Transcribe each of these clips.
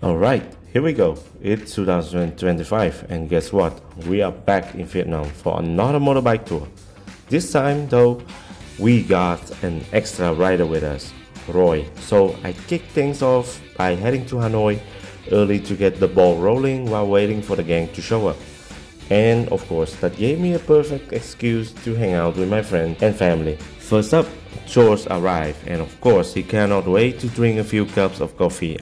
Alright, here we go. It's 2025 and guess what? We are back in Vietnam for another motorbike tour. This time though, we got an extra rider with us, Roy. So I kicked things off by heading to Hanoi early to get the ball rolling while waiting for the gang to show up. And of course, that gave me a perfect excuse to hang out with my friends and family. First up, George arrived and of course he cannot wait to drink a few cups of coffee.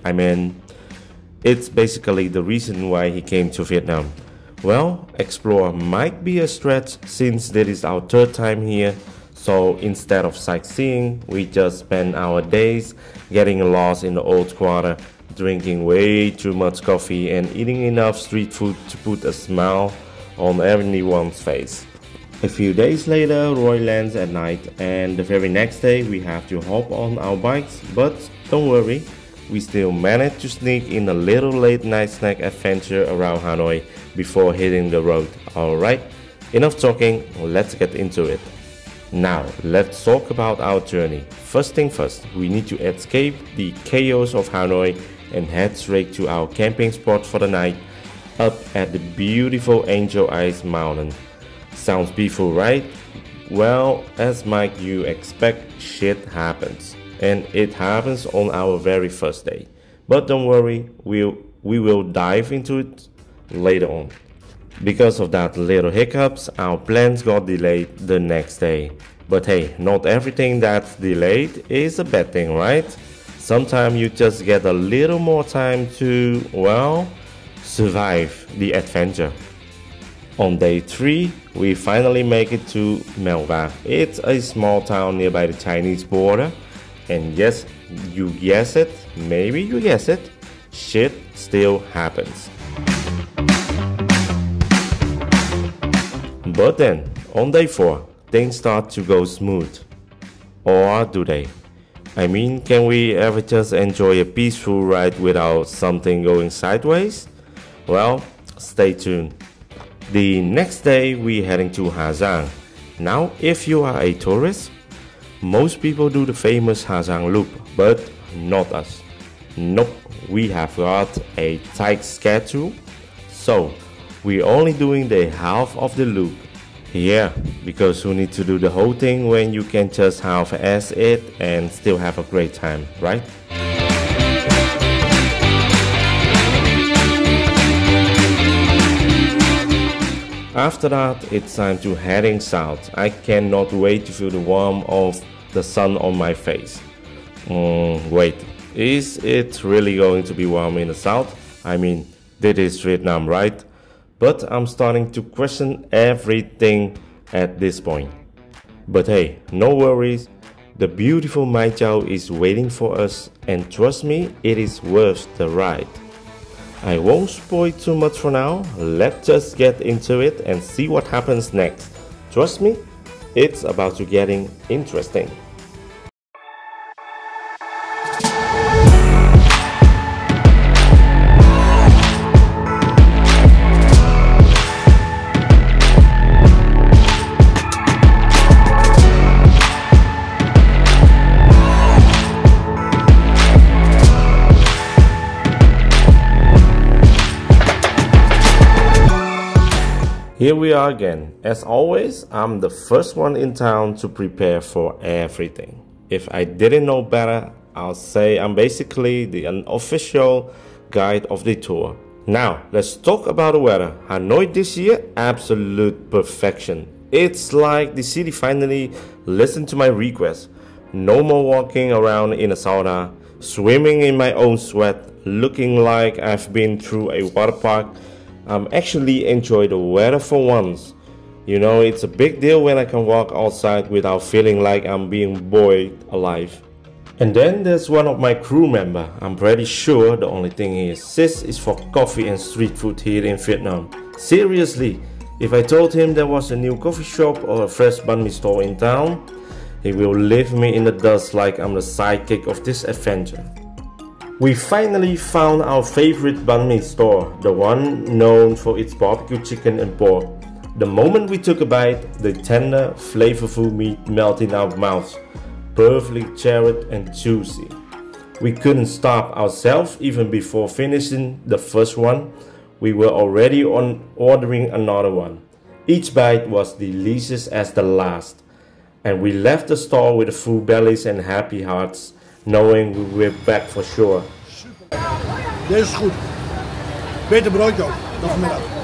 It's basically the reason why he came to Vietnam. Well, explore might be a stretch since this is our third time here, so instead of sightseeing, we just spend our days getting lost in the old quarter, drinking way too much coffee and eating enough street food to put a smile on everyone's face. A few days later, Roy lands at night and the very next day we have to hop on our bikes, but don't worry, we still managed to sneak in a little late night snack adventure around Hanoi before hitting the road. Alright, enough talking, let's get into it. Now, let's talk about our journey. First thing first, we need to escape the chaos of Hanoi and head straight to our camping spot for the night, up at the beautiful Angel Eyes Mountain. Sounds peaceful, right? Well, as Mike you expect, shit happens. And it happens on our very first day. But don't worry, we will dive into it later on. Because of that little hiccups, our plans got delayed the next day. But hey, not everything that's delayed is a bad thing, right? Sometimes you just get a little more time to, well, survive the adventure. On day 3, we finally make it to Melva. It's a small town nearby the Chinese border. And yes, you guess it, maybe you guess it, shit still happens. But then, on day 4, things start to go smooth. Or do they? Can we ever just enjoy a peaceful ride without something going sideways? Well, stay tuned. The next day, we're heading to Ha Giang. Now, if you are a tourist, most people do the famous Ha Giang loop, but not us. Nope, we have got a tight schedule, so we're only doing the half of the loop. Yeah, because who needs to do the whole thing when you can just half-ass it and still have a great time, right? After that, it's time to heading south. I cannot wait to feel the warmth of the sun on my face. Wait, is it really going to be warm in the south? This is Vietnam, right? But I'm starting to question everything at this point. But hey, no worries. The beautiful Mai Chao is waiting for us and trust me, it is worth the ride. I won't spoil too much for now, let's just get into it and see what happens next. Trust me, it's about to getting interesting. Here we are again. As always, I'm the first one in town to prepare for everything. If I didn't know better, I'll say I'm basically the unofficial guide of the tour. Now, let's talk about the weather. Hanoi this year, absolute perfection. It's like the city finally listened to my request. No more walking around in a sauna, swimming in my own sweat, looking like I've been through a water park. I'm actually enjoy the weather for once. You know, it's a big deal when I can walk outside without feeling like I'm being boiled alive. And then there's one of my crew members. I'm pretty sure the only thing he insists is for coffee and street food here in Vietnam. Seriously, if I told him there was a new coffee shop or a fresh banh mi store in town, he will leave me in the dust like I'm the sidekick of this adventure. We finally found our favorite banh mi store, the one known for its barbecue chicken and pork. The moment we took a bite, the tender, flavorful meat melted in our mouths, perfectly charred and juicy. We couldn't stop ourselves even before finishing the first one. We were already on ordering another one. Each bite was delicious as the last, and we left the store with full bellies and happy hearts, knowing we were back for sure. Deze is goed. Beter broodje ook dan vanmiddag.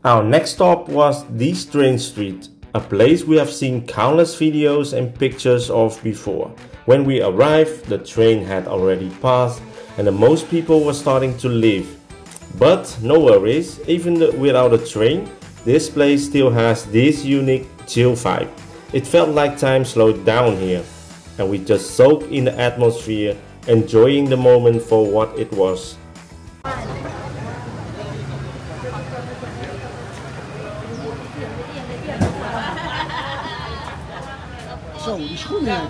Our next stop was the Train Street, a place we have seen countless videos and pictures of before. When we arrived, the train had already passed and most people were starting to leave. But no worries, even without a train, this place still has this unique chill vibe. It felt like time slowed down here, and we just soaked in the atmosphere, enjoying the moment for what it was. Zo, die schoenen.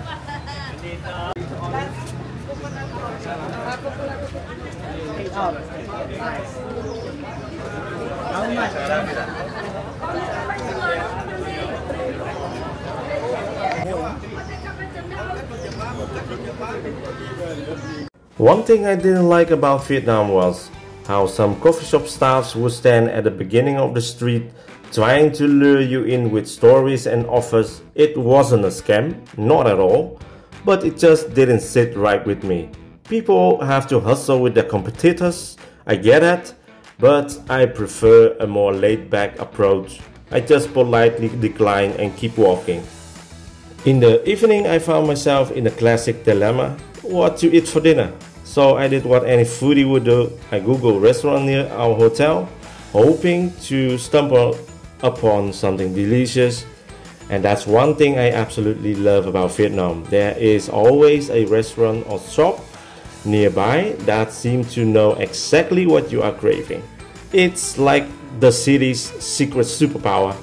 One thing I didn't like about Vietnam was how some coffee shop staffs would stand at the beginning of the street trying to lure you in with stories and offers. It wasn't a scam, not at all, but it just didn't sit right with me. People have to hustle with their competitors, I get that, but I prefer a more laid-back approach. I just politely decline and keep walking. In the evening, I found myself in a classic dilemma: what to eat for dinner. So I did what any foodie would do. I googled a restaurant near our hotel, hoping to stumble upon something delicious. And that's one thing I absolutely love about Vietnam. There is always a restaurant or shop nearby that seems to know exactly what you are craving. It's like the city's secret superpower.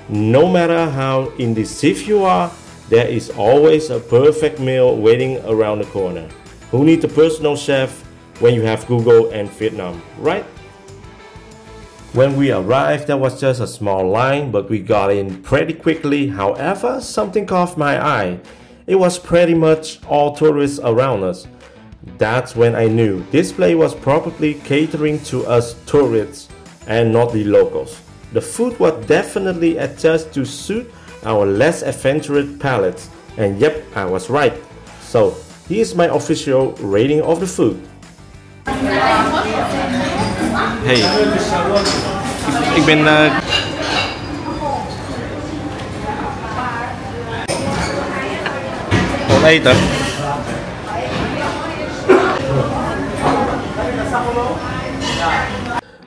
No matter how indecisive you are, there is always a perfect meal waiting around the corner. Who needs a personal chef when you have Google and Vietnam, right? When we arrived, there was just a small line, but we got in pretty quickly. However, something caught my eye. It was pretty much all tourists around us. That's when I knew this place was probably catering to us tourists and not the locals. The food was definitely adjusted to suit our less adventurous palates. And yep, I was right. So here's my official rating of the food. Hey, ik ben gewoon eten.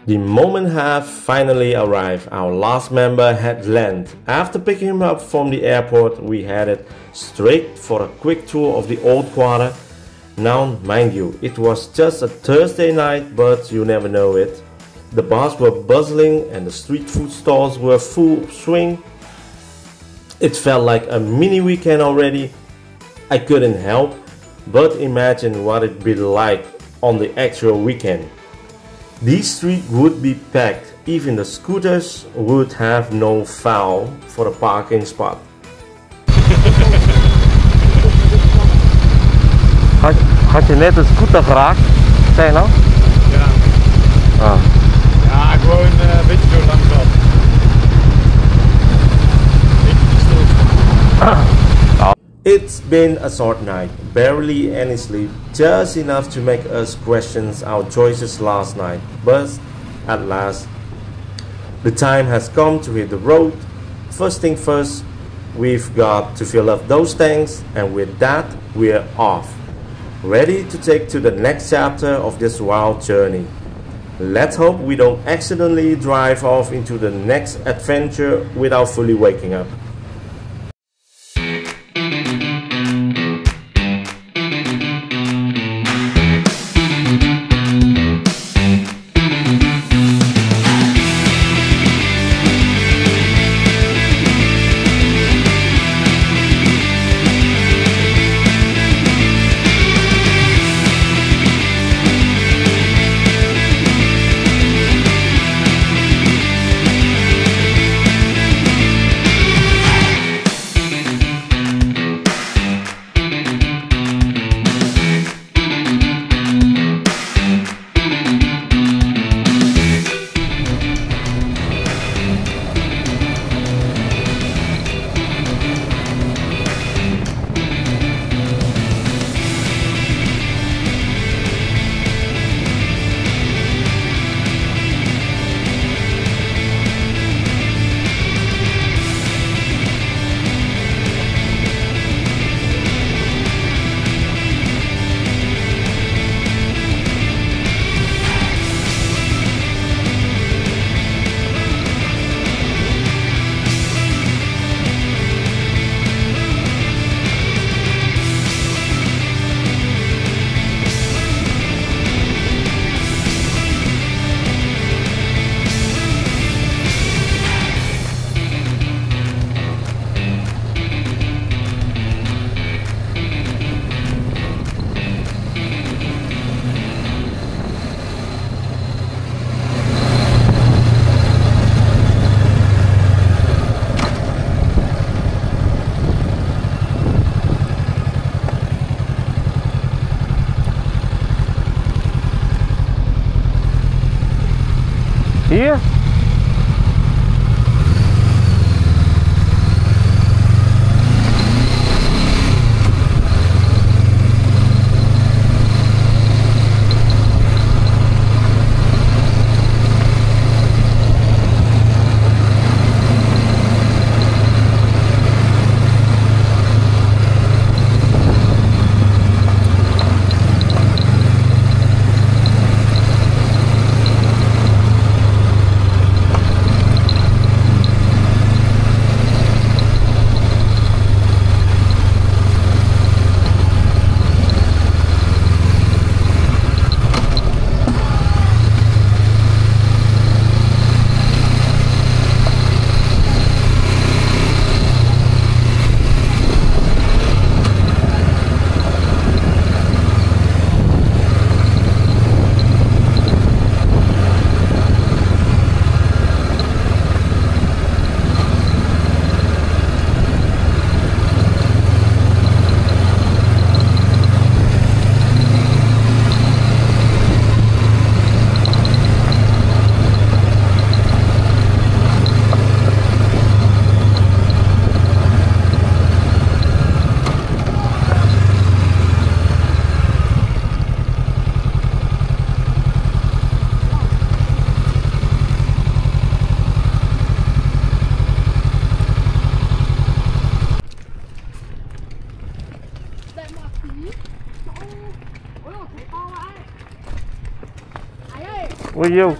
The moment had finally arrived. Our last member had landed. After picking him up from the airport, we headed straight for a quick tour of the old quarter. Now, mind you, it was just a Thursday night, but you never know it. The bars were bustling and the street food stalls were full swing. It felt like a mini weekend already. I couldn't help but imagine what it'd be like on the actual weekend. These streets would be packed, even the scooters would have no foul for a parking spot. Had je net een scooter geraakt? Zei je nou? Ja. Ah. Ja, gewoon een beetje zo langzaam. It's been a short night, barely any sleep, just enough to make us question our choices last night. But at last, the time has come to hit the road. First thing first, we've got to fill up those tanks, and with that, we're off. Ready to take to the next chapter of this wild journey. Let's hope we don't accidentally drive off into the next adventure without fully waking up. Here? Will you?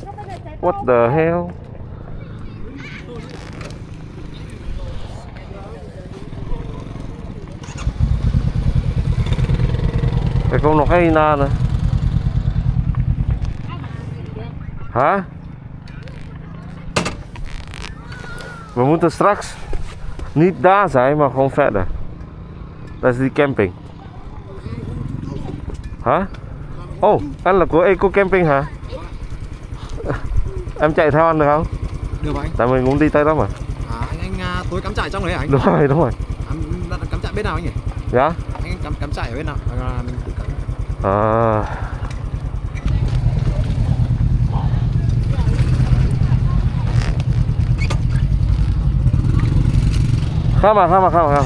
What the hell? Er komt nog één aan. Huh? We moeten straks niet daar zijn, maar gewoon verder. Dat is die camping. Hả? Oh, anh là của eco-camping hả? Em chạy theo anh được không? Được anh. Tại mình cũng đi tới đó mà. À, anh tối cắm trại trong đấy hả anh? Đúng rồi, đúng rồi. Anh cắm trại bên nào anh nhỉ? Dạ? Anh cắm trại ở bên nào? Mình tự cắm. À. Không mà.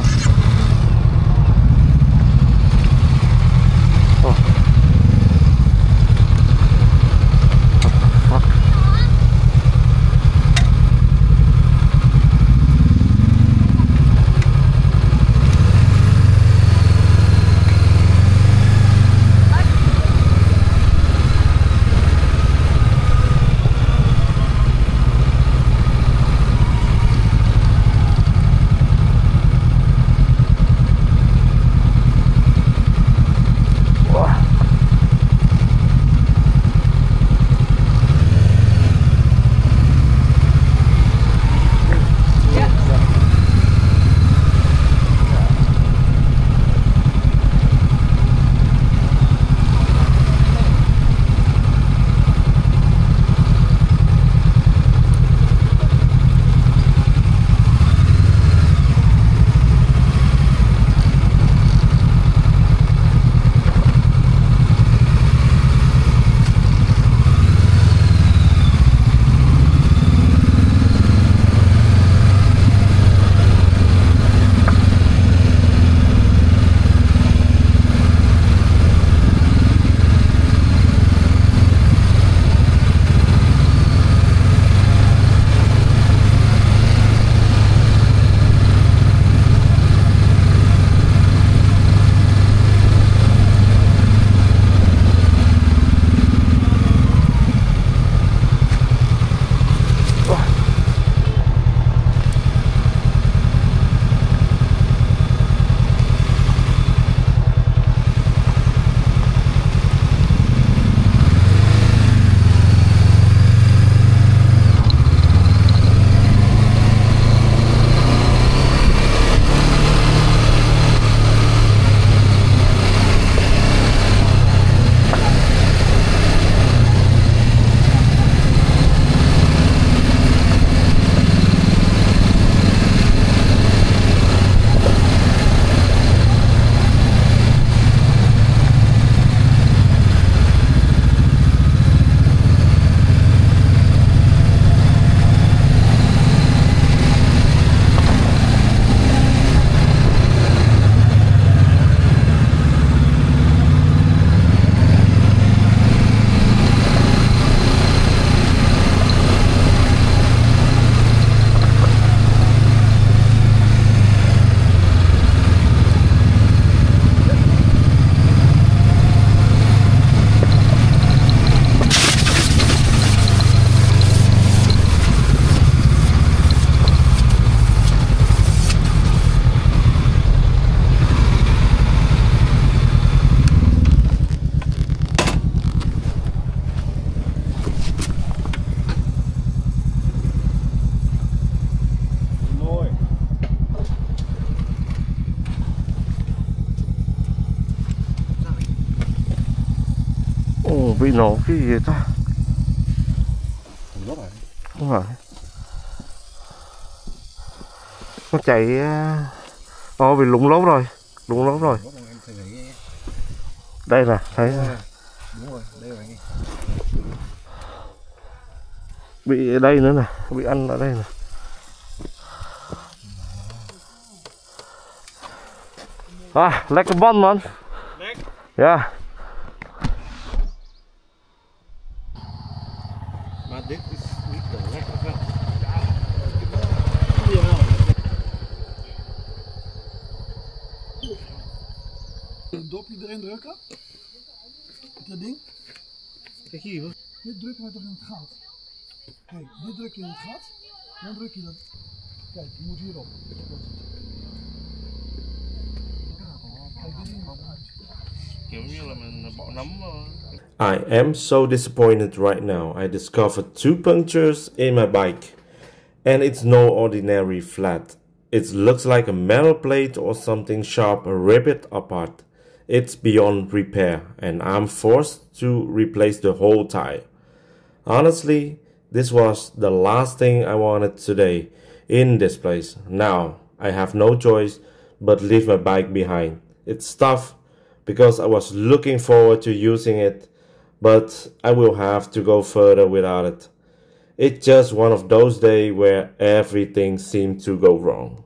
bị nổ cái gì ta? Không phải. Nó chạy bị lủng lốp rồi. Lủng lốp rồi. Đây nè, thấy Đúng rồi, đây rồi anh ơi. bị ở đây nữa nè, bị ăn ở đây nè. Lekker band man. Ja. Maar dit is niet de lekker vel. Een dopje erin drukken. Dat ding. Kijk hier hoor. Dit drukken we toch in het gat. Kijk, dit druk je in het gat. Dan druk je dat. Kijk, je moet hierop. Kijk, dit ding gaat uit. I am so disappointed right now. I discovered 2 punctures in my bike. And it's no ordinary flat. It looks like a metal plate or something sharp ripped it apart. It's beyond repair and I'm forced to replace the whole tire. Honestly, this was the last thing I wanted today in this place. Now I have no choice but leave my bike behind. It's tough because I was looking forward to using it, but I will have to go further without it. It's just one of those days where everything seemed to go wrong.